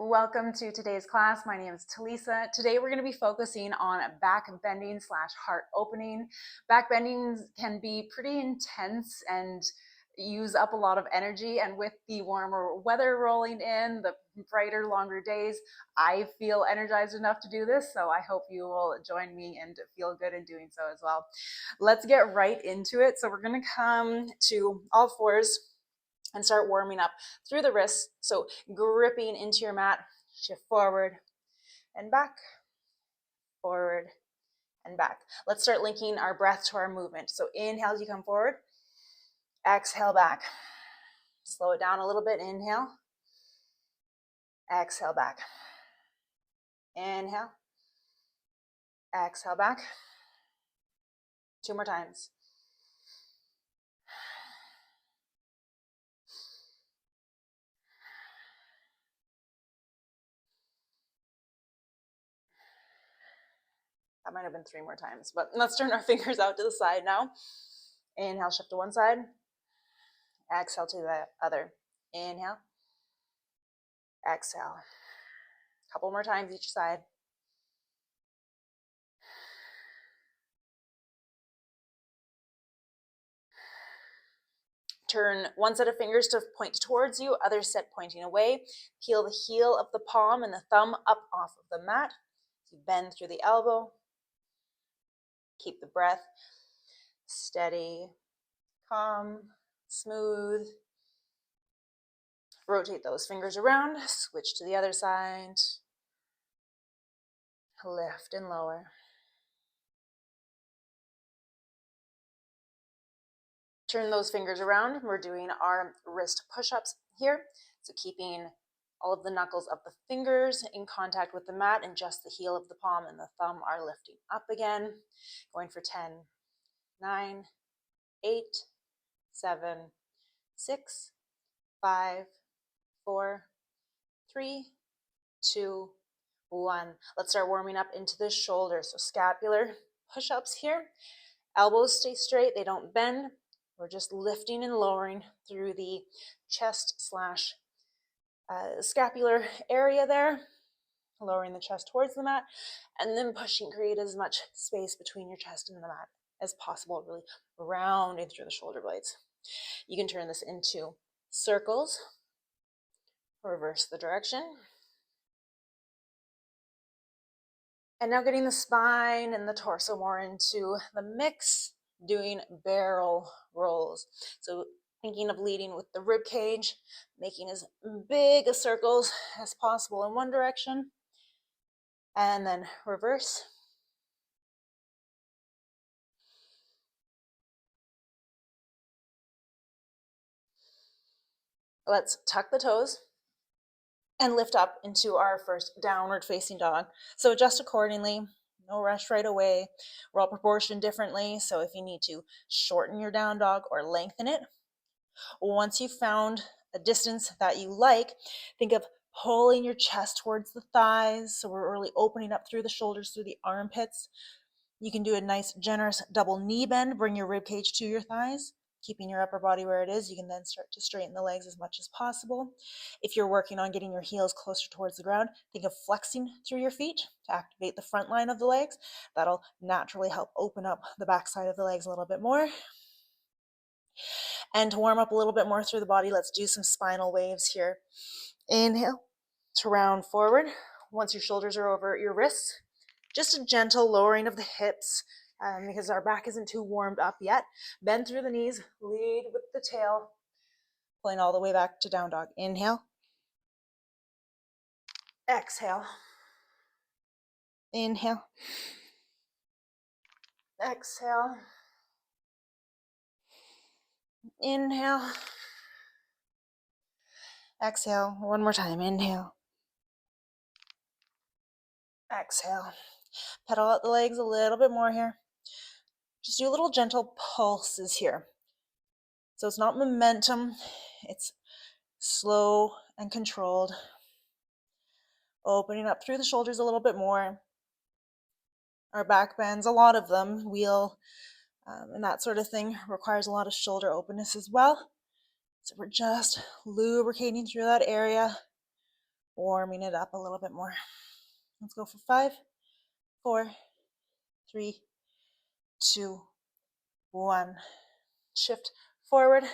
Welcome to today's class. My name is Talisa. Today we're going to be focusing on back bending / heart opening. Back bendings can be pretty intense and use up a lot of energy, and with the warmer weather rolling in, the brighter, longer days, I feel energized enough to do this, so I hope you will join me and feel good in doing so as well. Let's get right into it. So we're going to come to all fours and start warming up through the wrists. So gripping into your mat, shift forward and back, forward and back. Let's start linking our breath to our movement. So inhale as you come forward, exhale back. Slow it down a little bit, inhale, exhale back. Inhale, exhale back. 2 more times. That might have been 3 more times, but let's turn our fingers out to the side now. Inhale, shift to one side. Exhale to the other. Inhale. Exhale. Couple more times each side. Turn one set of fingers to point towards you, other set pointing away. Peel the heel of the palm and the thumb up off of the mat. You bend through the elbow. Keep the breath steady, calm, smooth. Rotate those fingers around, switch to the other side. Lift and lower. Turn those fingers around. We're doing our wrist push-ups here. So keeping all of the knuckles of the fingers in contact with the mat, and just the heel of the palm and the thumb are lifting up again. Going for 10, 9, 8, 7, 6, 5, 4, 3, 2, 1. Let's start warming up into the shoulders. So scapular push-ups here. Elbows stay straight, they don't bend. We're just lifting and lowering through the chest / scapular area there, lowering the chest towards the mat, and then pushing, create as much space between your chest and the mat as possible, really rounding through the shoulder blades. You can turn this into circles, reverse the direction. And now getting the spine and the torso more into the mix, doing barrel rolls. So thinking of leading with the rib cage, making as big a circles as possible in one direction, and then reverse. Let's tuck the toes and lift up into our first downward facing dog. So adjust accordingly. No rush right away. We're all proportioned differently, so if you need to shorten your down dog or lengthen it. Once you've found a distance that you like, think of pulling your chest towards the thighs, so we're really opening up through the shoulders, through the armpits. You can do a nice generous double knee bend, bring your rib cage to your thighs, keeping your upper body where it is. You can then start to straighten the legs as much as possible. If you're working on getting your heels closer towards the ground, think of flexing through your feet to activate the front line of the legs. That'll naturally help open up the backside of the legs a little bit more. And to warm up a little bit more through the body, let's do some spinal waves here. Inhale to round forward. Once your shoulders are over your wrists, just a gentle lowering of the hips because our back isn't too warmed up yet. Bend through the knees, lead with the tail, pulling all the way back to down dog. Inhale. Exhale. Inhale. Exhale. Inhale. Exhale. One more time. Inhale. Exhale. Pedal out the legs a little bit more here. Just do little gentle pulses here. So it's not momentum, it's slow and controlled. Opening up through the shoulders a little bit more. Our back bends, a lot of them, wheel, and that sort of thing requires a lot of shoulder openness as well. So we're just lubricating through that area, warming it up a little bit more. Let's go for 5, 4, 3, 2, 1. Shift forward,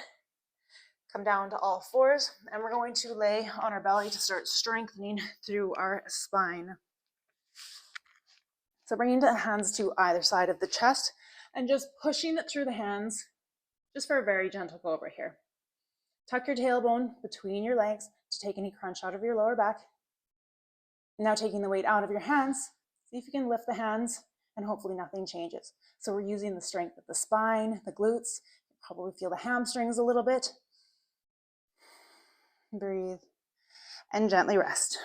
come down to all fours, and we're going to lay on our belly to start strengthening through our spine. So bringing the hands to either side of the chest and just pushing it through the hands, just for a very gentle cobra here. Tuck your tailbone between your legs to take any crunch out of your lower back. Now taking the weight out of your hands, see if you can lift the hands and hopefully nothing changes. So we're using the strength of the spine, the glutes, you probably feel the hamstrings a little bit. Breathe and gently rest.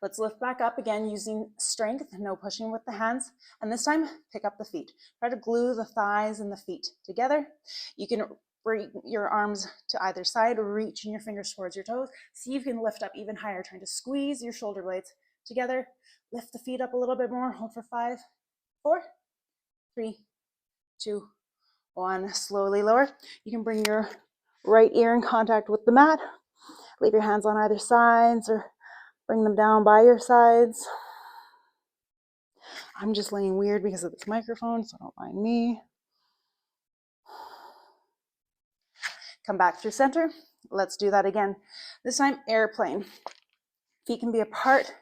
Let's lift back up again using strength, no pushing with the hands. And this time, pick up the feet. Try to glue the thighs and the feet together. You can bring your arms to either side or reaching your fingers towards your toes. See if you can lift up even higher, trying to squeeze your shoulder blades together. Lift the feet up a little bit more. Hold for 5, 4, 3, 2, 1. Slowly lower. You can bring your right ear in contact with the mat. Leave your hands on either sides or bring them down by your sides. I'm just laying weird because of this microphone, so don't mind me. Come back through center. Let's do that again. This time, airplane. Feet can be apart.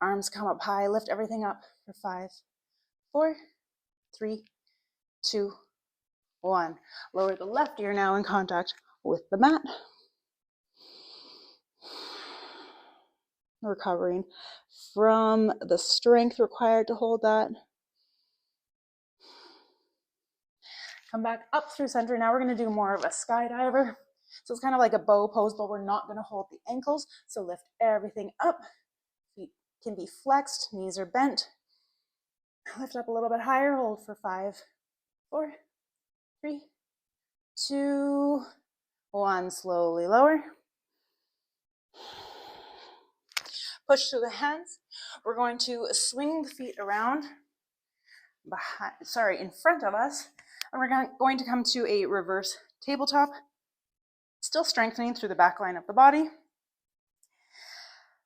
Arms come up high. Lift everything up for 5, 4, 3, 2, 1. Lower the left ear now in contact with the mat. Recovering from the strength required to hold that. Come back up through center. Now we're going to do more of a skydiver. So it's kind of like a bow pose, but we're not going to hold the ankles. So lift everything up. Feet can be flexed, knees are bent. Lift up a little bit higher. Hold for 5, 4, 3, 2, 1. Slowly lower. Push through the hands. We're going to swing the feet around in front of us. And we're going to come to a reverse tabletop. Still strengthening through the back line of the body.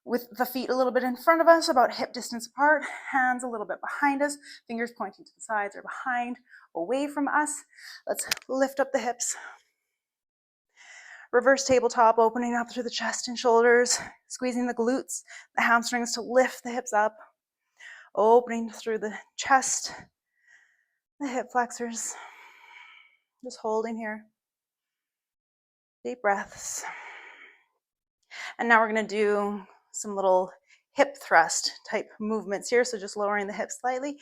With the feet a little bit in front of us, about hip distance apart, hands a little bit behind us, fingers pointing to the sides or behind, away from us. Let's lift up the hips. Reverse tabletop, opening up through the chest and shoulders, squeezing the glutes, the hamstrings to lift the hips up, opening through the chest, the hip flexors. Just holding here. Deep breaths. And now we're going to do some little hip thrust type movements here. So just lowering the hips slightly,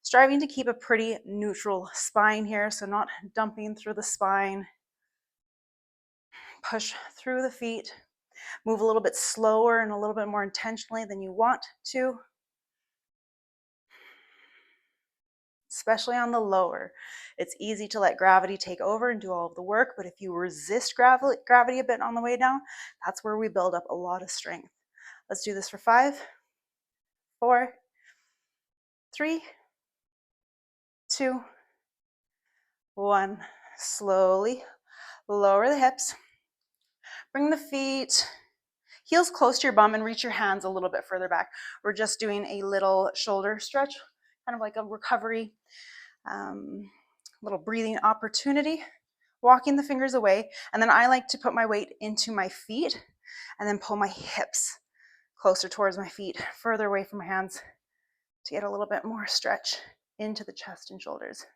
striving to keep a pretty neutral spine here. So not dumping through the spine. Push through the feet. Move a little bit slower and a little bit more intentionally than you want to. Especially on the lower. It's easy to let gravity take over and do all of the work, but if you resist gravity a bit on the way down, that's where we build up a lot of strength. Let's do this for 5, 4, 3, 2, 1. Slowly lower the hips. Bring the feet, heels close to your bum, and reach your hands a little bit further back. We're just doing a little shoulder stretch, kind of like a recovery, little breathing opportunity. Walking the fingers away, and then I like to put my weight into my feet and then pull my hips closer towards my feet, further away from my hands to get a little bit more stretch into the chest and shoulders.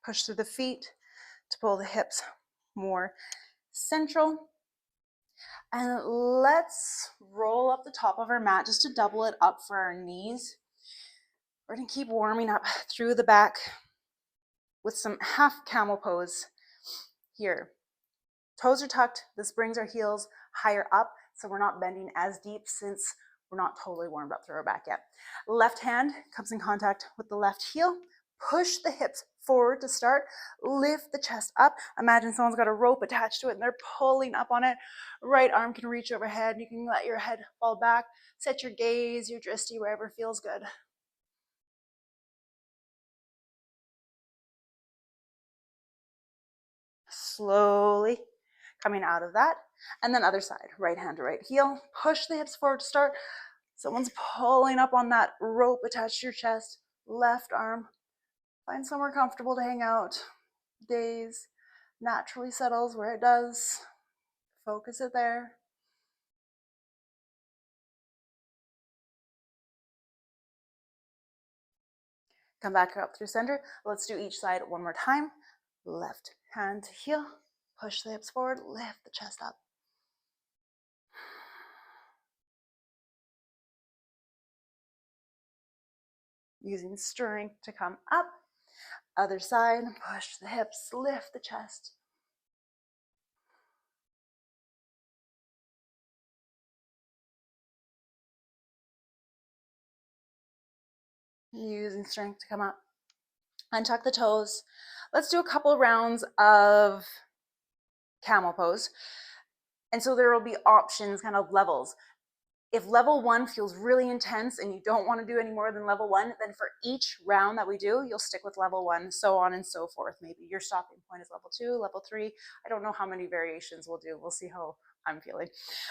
Push through the feet to pull the hips more central. And let's roll up the top of our mat just to double it up for our knees. We're going to keep warming up through the back with some half camel pose here. Toes are tucked. This brings our heels higher up, so we're not bending as deep since we're not totally warmed up through our back yet. Left hand comes in contact with the left heel. Push the hips forward to start. Lift the chest up. Imagine someone's got a rope attached to it and they're pulling up on it. Right arm can reach overhead. You can let your head fall back. Set your gaze, your drishti, wherever feels good. Slowly coming out of that. And then other side, right hand to right heel. Push the hips forward to start. Someone's pulling up on that rope attached to your chest. Left arm. Find somewhere comfortable to hang out. Gaze naturally settles where it does. Focus it there. Come back up through center. Let's do each side one more time. Left hand to heel. Push the hips forward. Lift the chest up. Using strength to come up. Other side. Push the hips. Lift the chest. Using strength to come up. Untuck the toes. Let's do a couple rounds of camel pose. And so there will be options, kind of levels. If level 1 feels really intense and you don't want to do any more than level 1, then for each round that we do, you'll stick with level 1, so on and so forth. Maybe your stopping point is level 2, level 3. I don't know how many variations we'll do. We'll see how I'm feeling.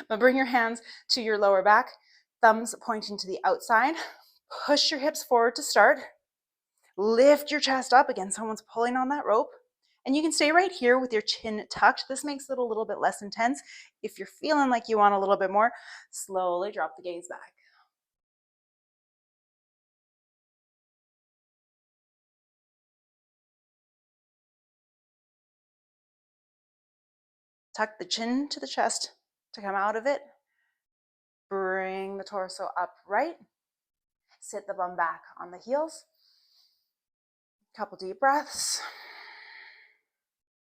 But bring your hands to your lower back, thumbs pointing to the outside. Push your hips forward to start. Lift your chest up. Again, someone's pulling on that rope. And you can stay right here with your chin tucked. This makes it a little bit less intense. If you're feeling like you want a little bit more, slowly drop the gaze back. Tuck the chin to the chest to come out of it. Bring the torso upright. Sit the bum back on the heels. Couple deep breaths.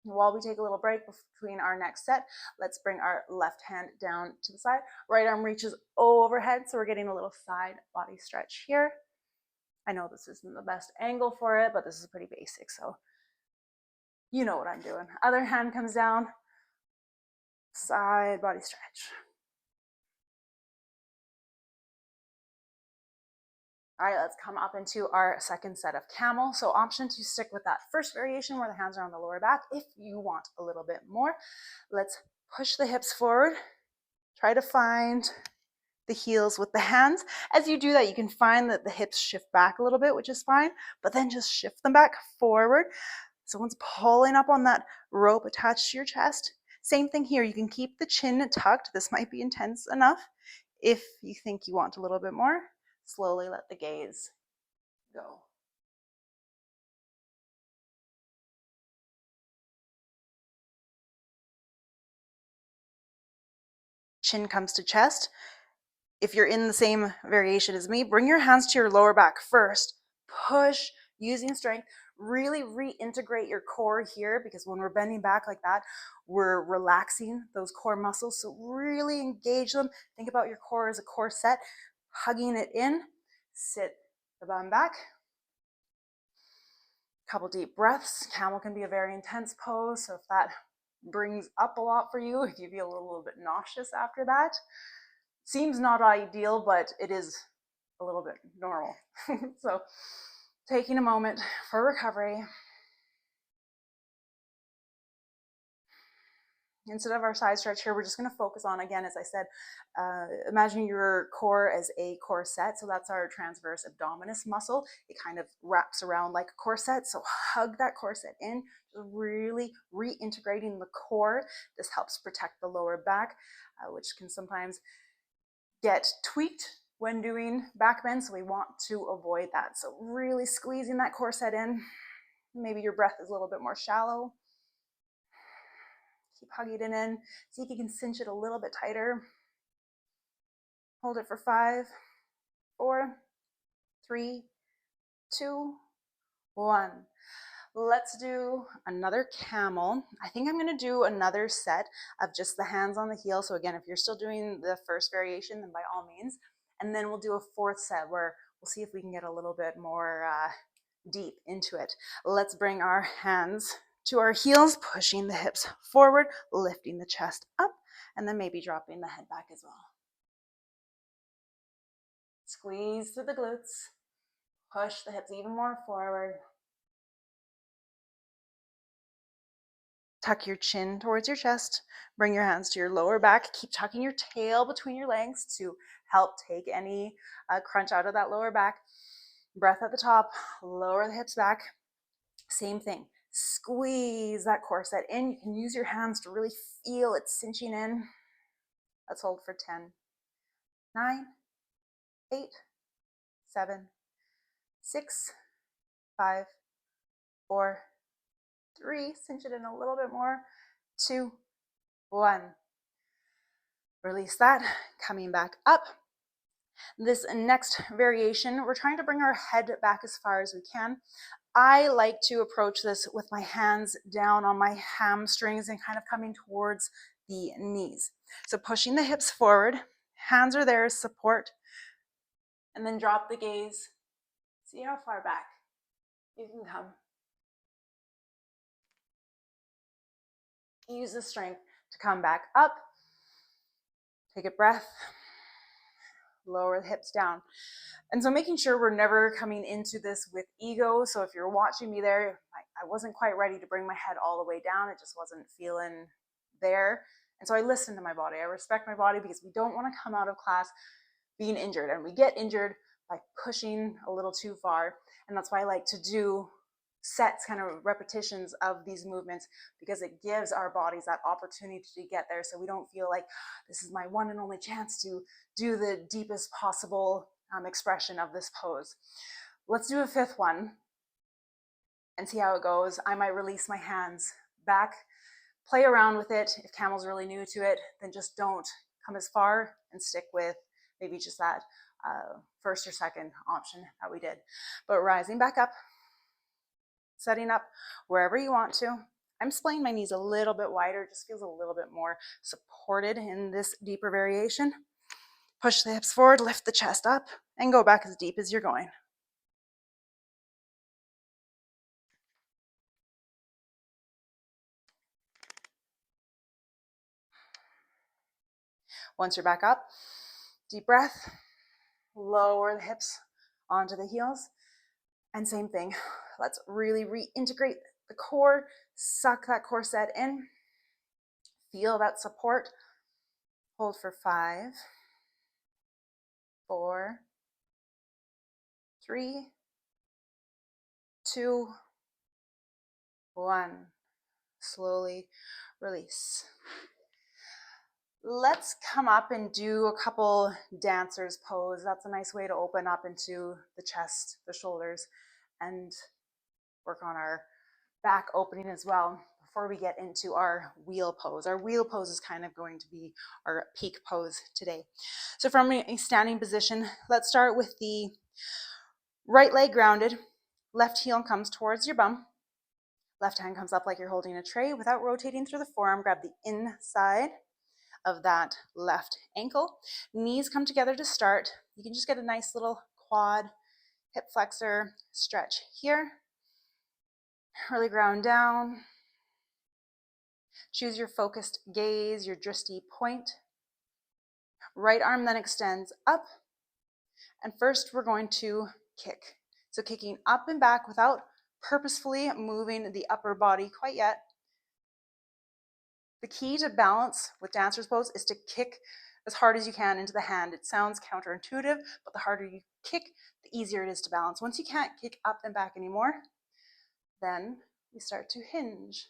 While we take a little break between our next set, let's bring our left hand down to the side. Right arm reaches overhead, so we're getting a little side body stretch here. I know this isn't the best angle for it, but this is pretty basic, so you know what I'm doing. Other hand comes down, side body stretch. All right, let's come up into our second set of camel. So option to stick with that first variation where the hands are on the lower back. If you want a little bit more, let's push the hips forward. Try to find the heels with the hands. As you do that, you can find that the hips shift back a little bit, which is fine, but then just shift them back forward. Someone's pulling up on that rope attached to your chest. Same thing here. You can keep the chin tucked. This might be intense enough. If you think you want a little bit more, slowly let the gaze go. Chin comes to chest. If you're in the same variation as me, bring your hands to your lower back first. Push using strength. Really reintegrate your core here, because when we're bending back like that, we're relaxing those core muscles. So really engage them. Think about your core as a core set, hugging it in. Sit the bum back. Couple deep breaths. Camel can be a very intense pose, so if that brings up a lot for you, if you feel a little bit nauseous after that, seems not ideal, but it is a little bit normal. So taking a moment for recovery. Instead of our side stretch here, we're just going to focus on, again, as I said, imagine your core as a corset. So that's our transverse abdominis muscle. It kind of wraps around like a corset. So hug that corset in, really reintegrating the core. This helps protect the lower back, which can sometimes get tweaked when doing back bend. So we want to avoid that. So really squeezing that corset in. Maybe your breath is a little bit more shallow. Keep hugging it in. See if you can cinch it a little bit tighter. Hold it for 5, 4, 3, 2, 1. Let's do another camel. I think I'm going to do another set of just the hands on the heel. So again, if you're still doing the first variation, then by all means. And then we'll do a fourth set where we'll see if we can get a little bit more deep into it. Let's bring our hands to our heels, pushing the hips forward, lifting the chest up, and then maybe dropping the head back as well. Squeeze through the glutes. Push the hips even more forward. Tuck your chin towards your chest. Bring your hands to your lower back. Keep tucking your tail between your legs to help take any crunch out of that lower back. Breath at the top. Lower the hips back. Same thing. Squeeze that core set in. You can use your hands to really feel it cinching in. Let's hold for 10, 9, 8, 7, 6, 5, 4, 3. Cinch it in a little bit more. 2, 1. Release that. Coming back up. This next variation, we're trying to bring our head back as far as we can. I like to approach this with my hands down on my hamstrings and kind of coming towards the knees. So pushing the hips forward, hands are there as support, and then drop the gaze. See how far back you can come. Use the strength to come back up. Take a breath. Lower the hips down. And so making sure we're never coming into this with ego. So if you're watching me there, I wasn't quite ready to bring my head all the way down. It just wasn't feeling there. And so I listen to my body. I respect my body because we don't want to come out of class being injured. And we get injured by pushing a little too far. And that's why I like to do sets, kind of repetitions of these movements, because it gives our bodies that opportunity to get there, so we don't feel like this is my one and only chance to do the deepest possible expression of this pose. Let's do a fifth one and see how it goes. I might release my hands back, play around with it. If Camel's really new to it, then just don't come as far and stick with maybe just that first or second option that we did. But rising back up, setting up wherever you want to. I'm splaying my knees a little bit wider, just feels a little bit more supported in this deeper variation. Push the hips forward, lift the chest up, and go back as deep as you're going. Once you're back up, deep breath, lower the hips onto the heels, and same thing. Let's really reintegrate the core, suck that core set in, feel that support. Hold for 5, 4, 3, 2, 1. Slowly release. Let's come up and do a couple dancer's pose. That's a nice way to open up into the chest, the shoulders, and work on our back opening as well before we get into our wheel pose. Our wheel pose is kind of going to be our peak pose today. So from a standing position, let's start with the right leg grounded, left heel comes towards your bum, left hand comes up like you're holding a tray. Without rotating through the forearm, grab the inside of that left ankle. Knees come together to start. You can just get a nice little quad hip flexor stretch here. Really ground down. Choose your focused gaze, your drishti point. Right arm then extends up. And first we're going to kick. So kicking up and back without purposefully moving the upper body quite yet. The key to balance with dancer's pose is to kick as hard as you can into the hand. It sounds counterintuitive, but the harder you kick, the easier it is to balance. Once you can't kick up and back anymore, then we start to hinge.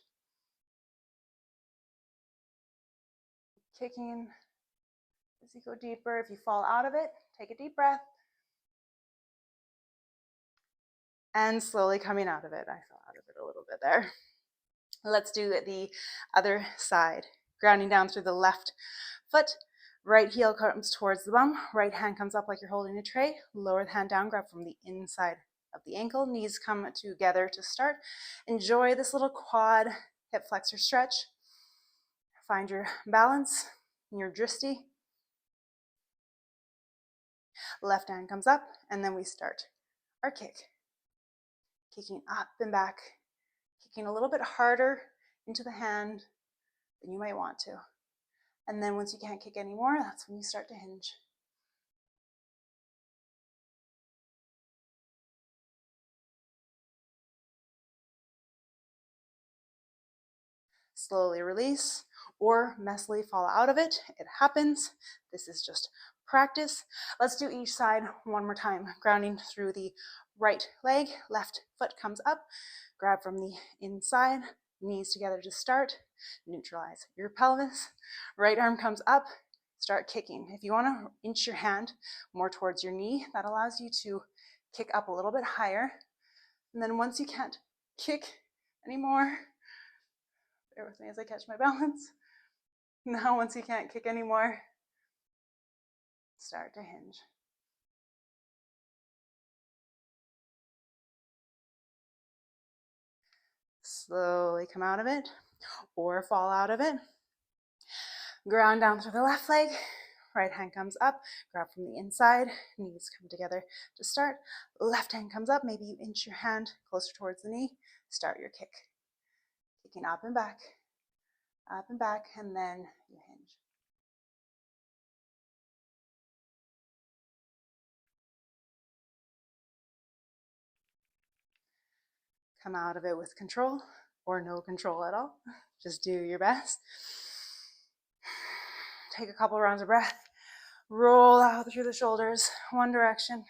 Kicking as you go deeper. If you fall out of it, take a deep breath. And slowly coming out of it. I fell out of it a little bit there. Let's do the other side. Grounding down through the left foot. Right heel comes towards the bum. Right hand comes up like you're holding a tray. Lower the hand down, grab from the inside of the ankle. Knees come together to start. Enjoy this little quad hip flexor stretch. Find your balance, your drishti. Left hand comes up, and then we start our kick. kicking up and back, kicking a little bit harder into the hand than you might want to. And then once you can't kick anymore, that's when you start to hinge. Slowly release or messily fall out of it. It happens. This is just practice. Let's do each side one more time. Grounding through the right leg, left foot comes up, grab from the inside, knees together to start, neutralize your pelvis, right arm comes up, start kicking. If you want to inch your hand more towards your knee, that allows you to kick up a little bit higher. And then once you can't kick anymore, bear with me as I catch my balance. Now once you can't kick anymore, start to hinge. Slowly come out of it or fall out of it. Ground down through the left leg, right hand comes up, grab from the inside, knees come together to start. Left hand comes up, maybe you inch your hand closer towards the knee, start your kick. Kicking up and back, and then you hinge. Come out of it with control or no control at all. Just do your best. Take a couple rounds of breath. Roll out through the shoulders, one direction,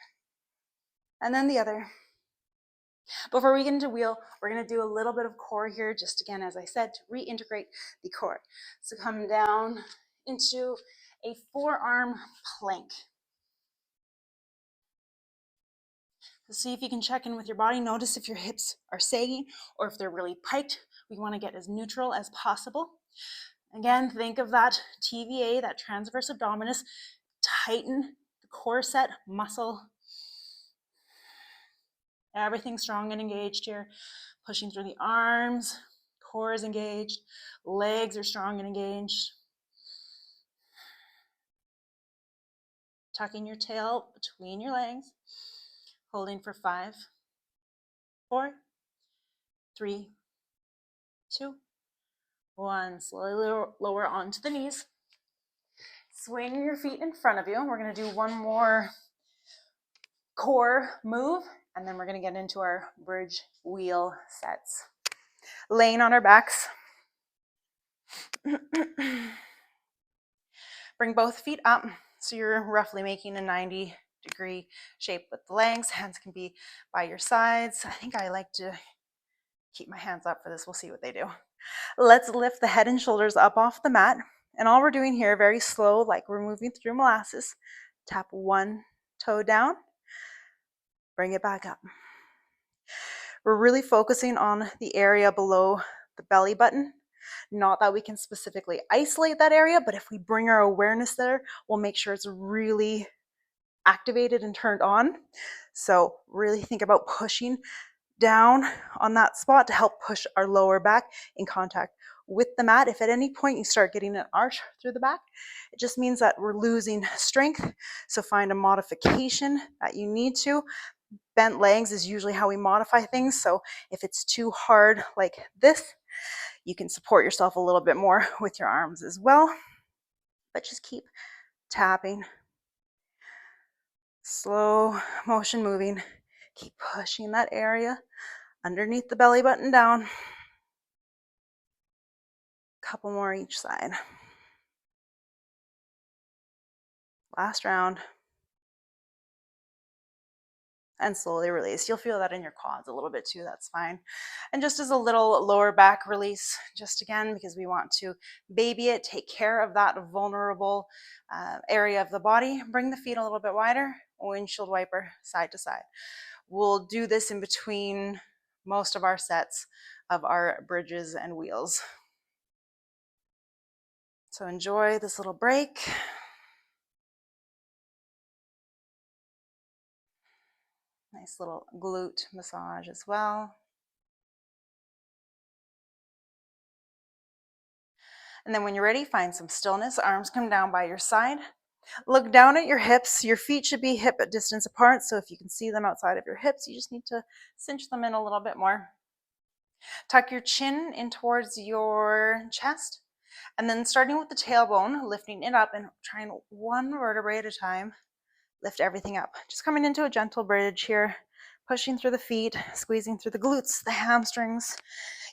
and then the other. Before we get into wheel, we're going to do a little bit of core here, just again, as I said, to reintegrate the core. So come down into a forearm plank. So see if you can check in with your body. Notice if your hips are sagging or if they're really piked. We want to get as neutral as possible. Again, think of that TVA, that transverse abdominis. Tighten the core set muscle. Everything's strong and engaged here. Pushing through the arms, core is engaged, legs are strong and engaged. Tucking your tail between your legs, holding for 5, 4, 3, 2, 1. Slowly lower onto the knees. Swing your feet in front of you. We're going to do one more core move, and then we're going to get into our bridge wheel sets. Laying on our backs. Bring both feet up, so you're roughly making a 90-degree shape with the legs. Hands can be by your sides. I think I like to keep my hands up for this. We'll see what they do. Let's lift the head and shoulders up off the mat. And all we're doing here, very slow, like we're moving through molasses. Tap one toe down, bring it back up. We're really focusing on the area below the belly button. Not that we can specifically isolate that area, but if we bring our awareness there, we'll make sure it's really activated and turned on. So really think about pushing down on that spot to help push our lower back in contact with the mat. If at any point you start getting an arch through the back, it just means that we're losing strength. So find a modification that you need to. Bent legs is usually how we modify things. So if it's too hard like this, you can support yourself a little bit more with your arms as well. But just keep tapping. Slow motion moving. Keep pushing that area underneath the belly button down. Couple more each side. Last round. And slowly release. You'll feel that in your quads a little bit too, that's fine. And just as a little lower back release, just again, because we want to baby it, take care of that vulnerable area of the body. Bring the feet a little bit wider, windshield wiper side to side. We'll do this in between most of our sets of our bridges and wheels. So enjoy this little break. Nice little glute massage as well. And then when you're ready, find some stillness. Arms come down by your side. Look down at your hips. Your feet should be hip distance apart, so if you can see them outside of your hips, you just need to cinch them in a little bit more. Tuck your chin in towards your chest, and then starting with the tailbone, lifting it up and trying one vertebrae at a time, lift everything up. Just coming into a gentle bridge here, pushing through the feet, squeezing through the glutes, the hamstrings.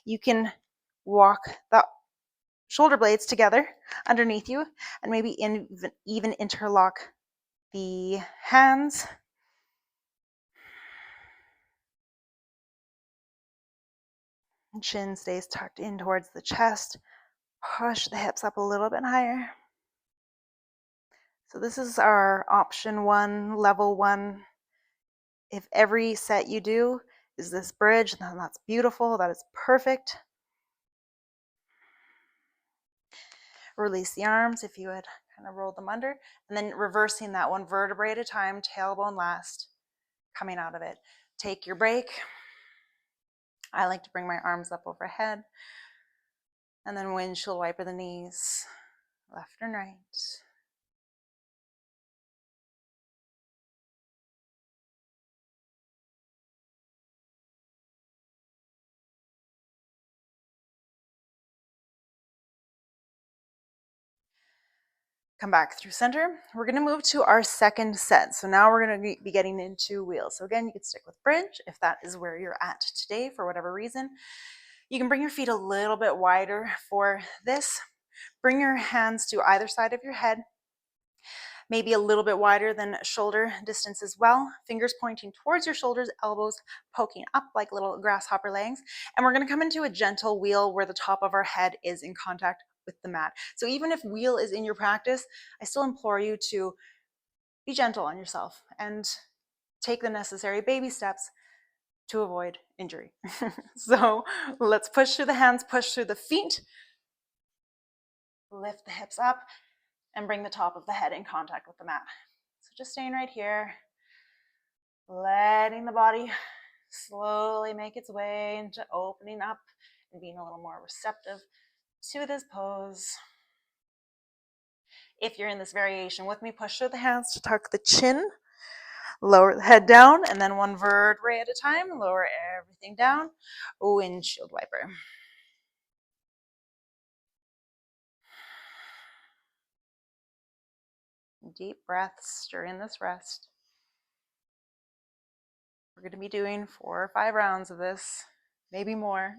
You can walk the shoulder blades together underneath you and maybe even interlock the hands. Chin stays tucked in towards the chest. Push the hips up a little bit higher. So this is our option 1, level 1. If every set you do is this bridge, then that's beautiful. That is perfect. Release the arms if you would kind of roll them under, and then reversing that one vertebrae at a time, tailbone last, coming out of it. Take your break. I like to bring my arms up overhead, and then windshield wiper the knees, left and right. Come back through center. We're going to move to our second set. So now we're going to be getting into wheels. So again, you can stick with bridge if that is where you're at today for whatever reason. You can bring your feet a little bit wider for this. Bring your hands to either side of your head, maybe a little bit wider than shoulder distance as well. Fingers pointing towards your shoulders, elbows poking up like little grasshopper legs. And we're going to come into a gentle wheel where the top of our head is in contact with the mat. So even if wheel is in your practice, I still implore you to be gentle on yourself and take the necessary baby steps to avoid injury. So let's push through the hands, push through the feet, lift the hips up, and bring the top of the head in contact with the mat. So just staying right here, letting the body slowly make its way into opening up and being a little more receptive to this pose. If you're in this variation with me, push through the hands to tuck the chin, lower the head down, and then one vertebrae at a time, lower everything down, windshield wiper. Deep breaths during this rest. We're going to be doing 4 or 5 rounds of this, maybe more.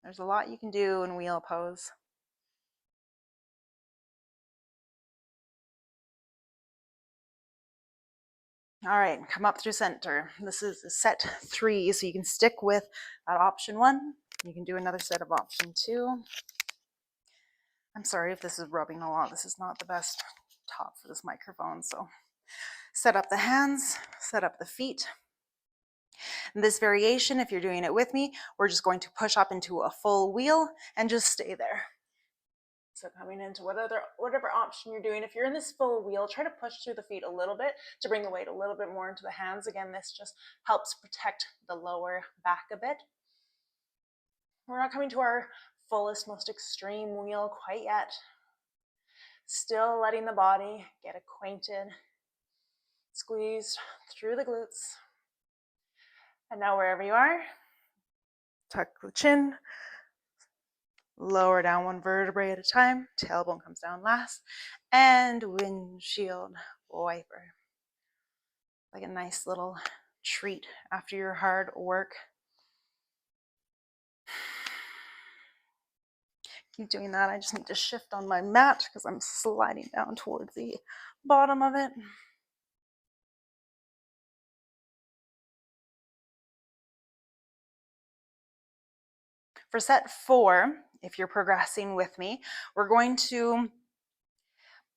There's a lot you can do in wheel pose. All right, come up through center. This is set 3, so you can stick with that option 1. You can do another set of option 2. I'm sorry if this is rubbing a lot. This is not the best top for this microphone, so set up the hands, set up the feet. In this variation, if you're doing it with me, we're just going to push up into a full wheel and just stay there. So coming into whatever option you're doing, if you're in this full wheel, try to push through the feet a little bit to bring the weight a little bit more into the hands. Again, this just helps protect the lower back a bit. We're not coming to our fullest, most extreme wheel quite yet. Still letting the body get acquainted, squeeze through the glutes. And now wherever you are, tuck the chin, lower down one vertebrae at a time, tailbone comes down last, and windshield wiper. Like a nice little treat after your hard work. Keep doing that. I just need to shift on my mat because I'm sliding down towards the bottom of it. For set 4, if you're progressing with me, we're going to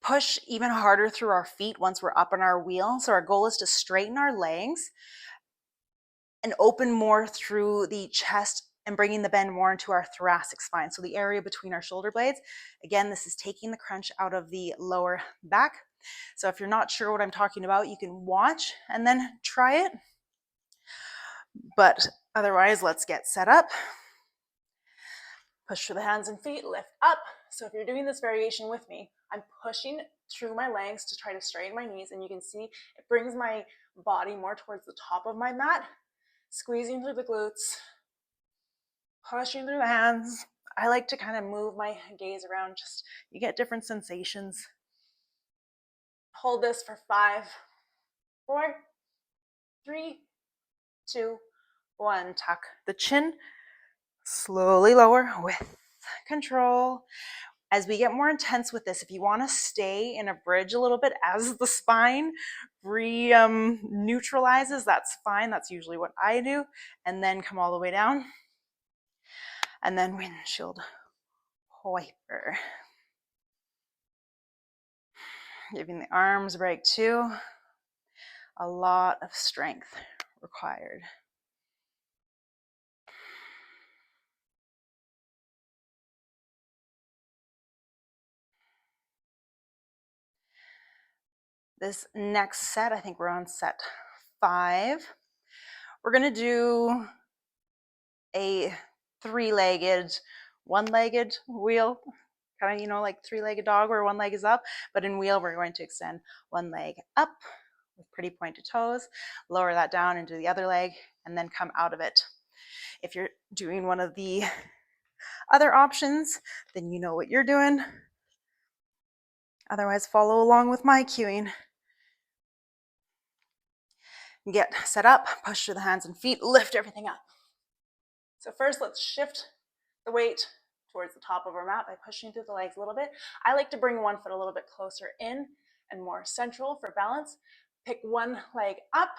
push even harder through our feet once we're up on our wheel. So our goal is to straighten our legs and open more through the chest and bringing the bend more into our thoracic spine. So the area between our shoulder blades. Again, this is taking the crunch out of the lower back. So if you're not sure what I'm talking about, you can watch and then try it. But otherwise, let's get set up. Push through the hands and feet, lift up, So if you're doing this variation with me, I'm pushing through my legs to try to straighten my knees, and you can see it brings my body more towards the top of my mat, squeezing through the glutes, pushing through the hands. I like to kind of move my gaze around, just you get different sensations. Hold this for 5, 4, 3, 2, 1. Tuck the chin, slowly lower with control. As we get more intense with this, if you want to stay in a bridge a little bit as the spine neutralizes, that's fine. That's usually what I do. And then come all the way down. And then windshield wiper. Giving the arms a break too. A lot of strength required. This next set, I think we're on set 5. We're going to do a 3-legged, 1-legged wheel, kind of, like 3-legged dog where one leg is up, but in wheel, we're going to extend one leg up with pretty pointed toes, lower that down into the other leg, and then come out of it. If you're doing one of the other options, then you know what you're doing. Otherwise, follow along with my cueing. Get set up, push through the hands and feet, lift everything up. So first, let's shift the weight towards the top of our mat by pushing through the legs a little bit. I like to bring one foot a little bit closer in and more central for balance. Pick one leg up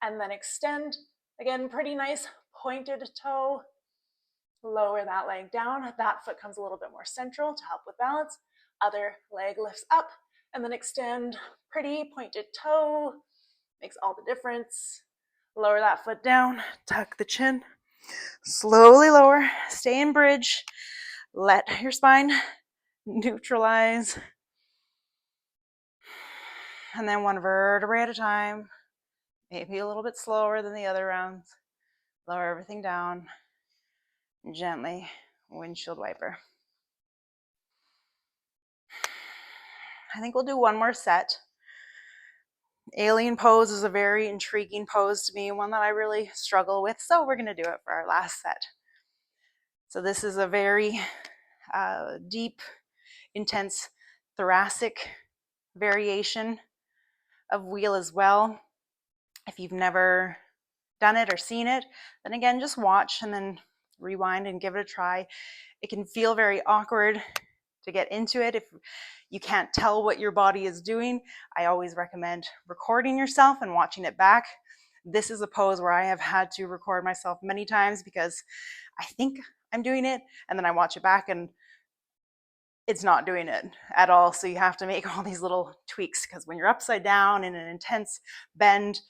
and then extend. Again, pretty nice pointed toe. Lower that leg down. That foot comes a little bit more central to help with balance. Other leg lifts up and then extend. Pretty pointed toe. Makes all the difference. Lower that foot down. Tuck the chin. Slowly lower. Stay in bridge. Let your spine neutralize. And then one vertebrae at a time. Maybe a little bit slower than the other rounds. Lower everything down. Gently windshield wiper. I think we'll do one more set. Alien pose is a very intriguing pose to me, one that I really struggle with, so we're going to do it for our last set. So this is a very deep, intense thoracic variation of wheel as well. If you've never done it or seen it, then again, just watch and then rewind and give it a try. It can feel very awkward to get into it. If you can't tell what your body is doing, I always recommend recording yourself and watching it back. This is a pose where I have had to record myself many times because I think I'm doing it and then I watch it back and it's not doing it at all. So you have to make all these little tweaks because when you're upside down in an intense bend,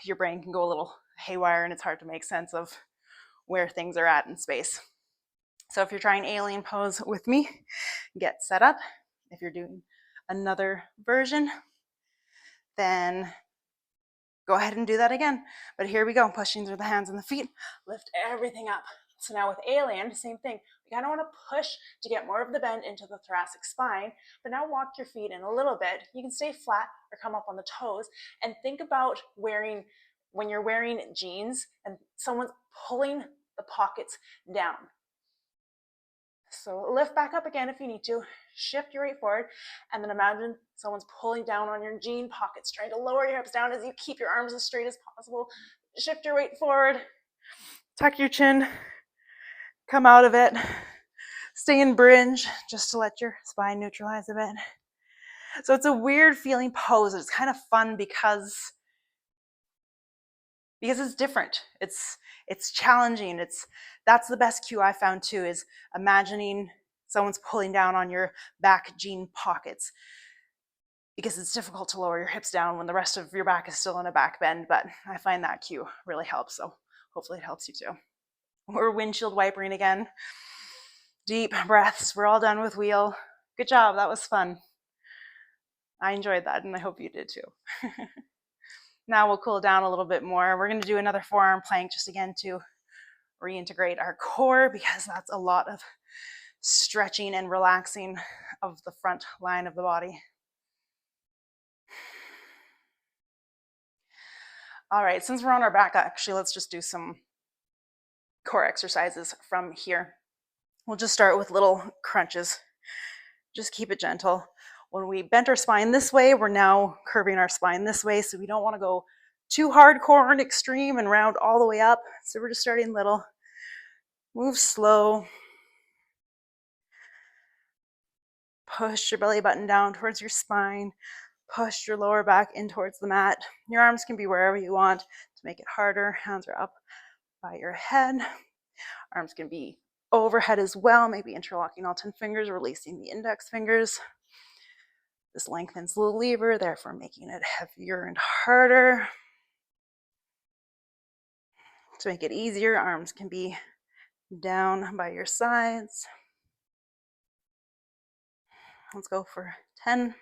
your brain can go a little haywire and it's hard to make sense of where things are at in space. So if you're trying alien pose with me, get set up. If you're doing another version, then go ahead and do that again. But here we go, pushing through the hands and the feet, lift everything up. So now with alien, same thing. We kind of want to push to get more of the bend into the thoracic spine, but now walk your feet in a little bit. You can stay flat or come up on the toes and think about when you're wearing jeans and someone's pulling the pockets down. So lift back up again if you need to, shift your weight forward, and then imagine someone's pulling down on your jean pockets, trying to lower your hips down as you keep your arms as straight as possible. Shift your weight forward, tuck your chin, come out of it, stay in bridge just to let your spine neutralize a bit. So it's a weird feeling pose. It's kind of fun because it's different. It's challenging. That's the best cue I found too, is imagining someone's pulling down on your back jean pockets, because it's difficult to lower your hips down when the rest of your back is still in a back bend, but I find that cue really helps, so hopefully it helps you too. We're windshield wipering again. Deep breaths. We're all done with wheel. Good job. That was fun. I enjoyed that, and I hope you did too. Now we'll cool down a little bit more. We're going to do another forearm plank just again to reintegrate our core, because that's a lot of stretching and relaxing of the front line of the body. All right, since we're on our back, actually, let's just do some core exercises from here. We'll just start with little crunches. Just keep it gentle. When we bent our spine this way, we're now curving our spine this way, so we don't want to go too hardcore and extreme and round all the way up. So we're just starting little. Move slow. Push your belly button down towards your spine. Push your lower back in towards the mat. Your arms can be wherever you want to make it harder. Hands are up by your head. Arms can be overhead as well, maybe interlocking all 10 fingers, releasing the index fingers. This lengthens the lever, therefore making it heavier and harder. To make it easier, arms can be down by your sides. Let's go for 10,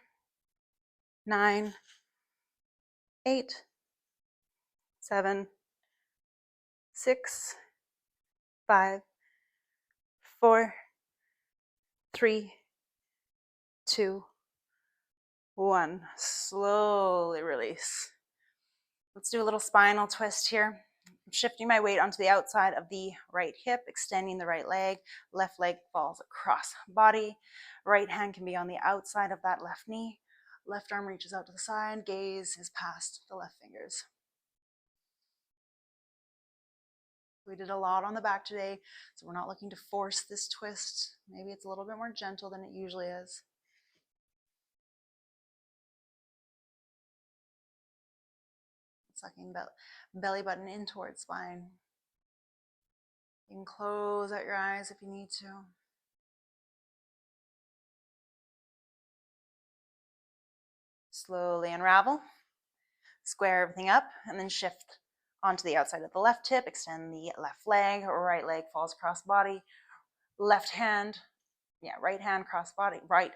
9, 8, 7, 6, 5, 4, 3, 2, 1. Slowly release. Let's do a little spinal twist here. I'm shifting my weight onto the outside of the right hip, extending the right leg. Left leg falls across body. Right hand can be on the outside of that left knee. Left arm reaches out to the side. Gaze is past the left fingers. We did a lot on the back today, so we're not looking to force this twist. Maybe it's a little bit more gentle than it usually is. Sucking belly button in towards spine. You can close out your eyes if you need to. Slowly unravel. Square everything up and then shift onto the outside of the left hip. Extend the left leg. Right leg falls across body. Left hand, right hand cross body. Right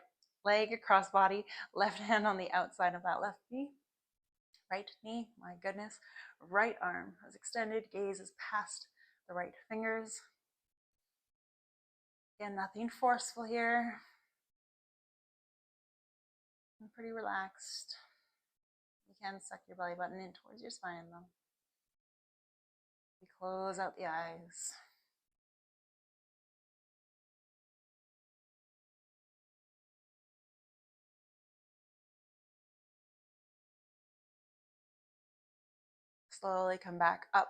leg across body. Left hand on the outside of that left knee. Right knee, my goodness. Right arm is extended. Gaze is past the right fingers. Again, nothing forceful here. I'm pretty relaxed. You can suck your belly button in towards your spine though. You close out the eyes. Slowly come back up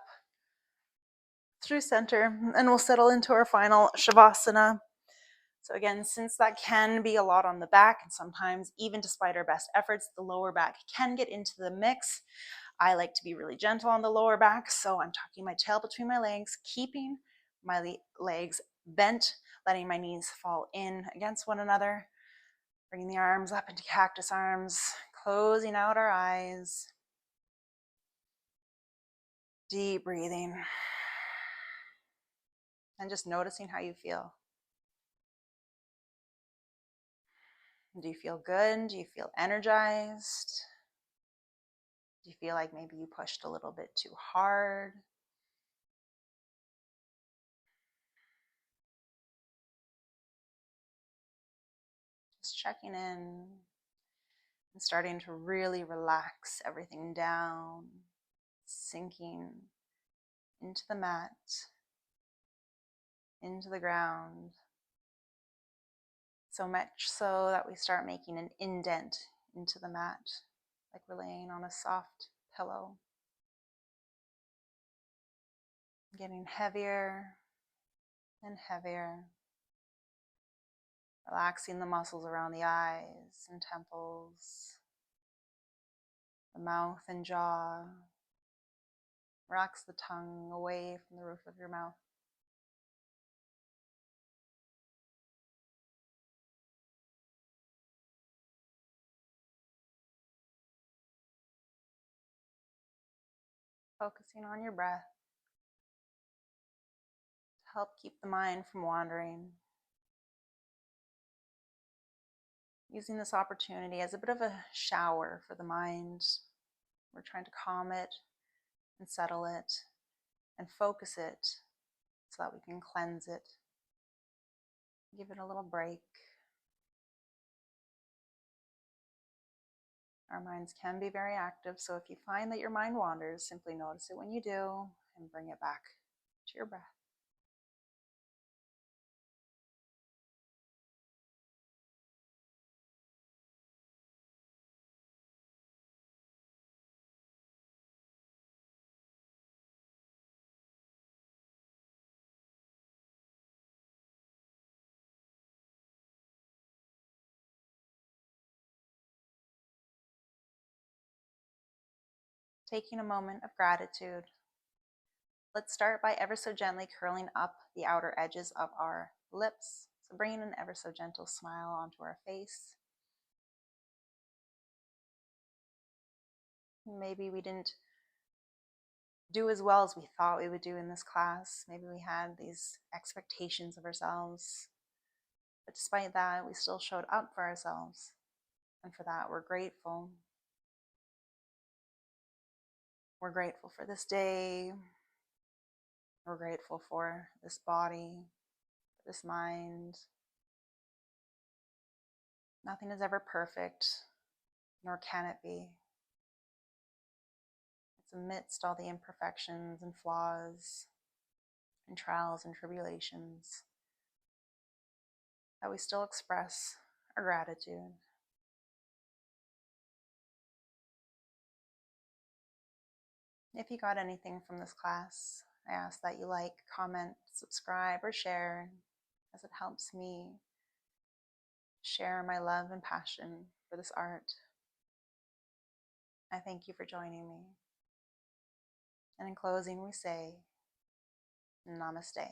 through center, and we'll settle into our final Shavasana. So again, since that can be a lot on the back, and sometimes even despite our best efforts, the lower back can get into the mix. I like to be really gentle on the lower back, so I'm tucking my tail between my legs, keeping my legs bent, letting my knees fall in against one another, bringing the arms up into cactus arms, closing out our eyes. Deep breathing. And just noticing how you feel. Do you feel good? Do you feel energized? Do you feel like maybe you pushed a little bit too hard? Just checking in and starting to really relax everything down, sinking into the mat, into the ground. So much so that we start making an indent into the mat, like we're laying on a soft pillow. Getting heavier and heavier. Relaxing the muscles around the eyes and temples, the mouth and jaw. Relax the tongue away from the roof of your mouth. Focusing on your breath to help keep the mind from wandering. Using this opportunity as a bit of a shower for the mind. We're trying to calm it and settle it and focus it so that we can cleanse it. Give it a little break. Our minds can be very active, so if you find that your mind wanders, simply notice it when you do and bring it back to your breath. Taking a moment of gratitude, let's start by ever so gently curling up the outer edges of our lips. So bringing an ever so gentle smile onto our face. Maybe we didn't do as well as we thought we would do in this class. Maybe we had these expectations of ourselves. But despite that, we still showed up for ourselves. And for that, we're grateful. We're grateful for this day. We're grateful for this body, for this mind. Nothing is ever perfect, nor can it be. It's amidst all the imperfections and flaws and trials and tribulations that we still express our gratitude. If you got anything from this class, I ask that you like, comment, subscribe, or share, as it helps me share my love and passion for this art. I thank you for joining me. And in closing, we say, Namaste.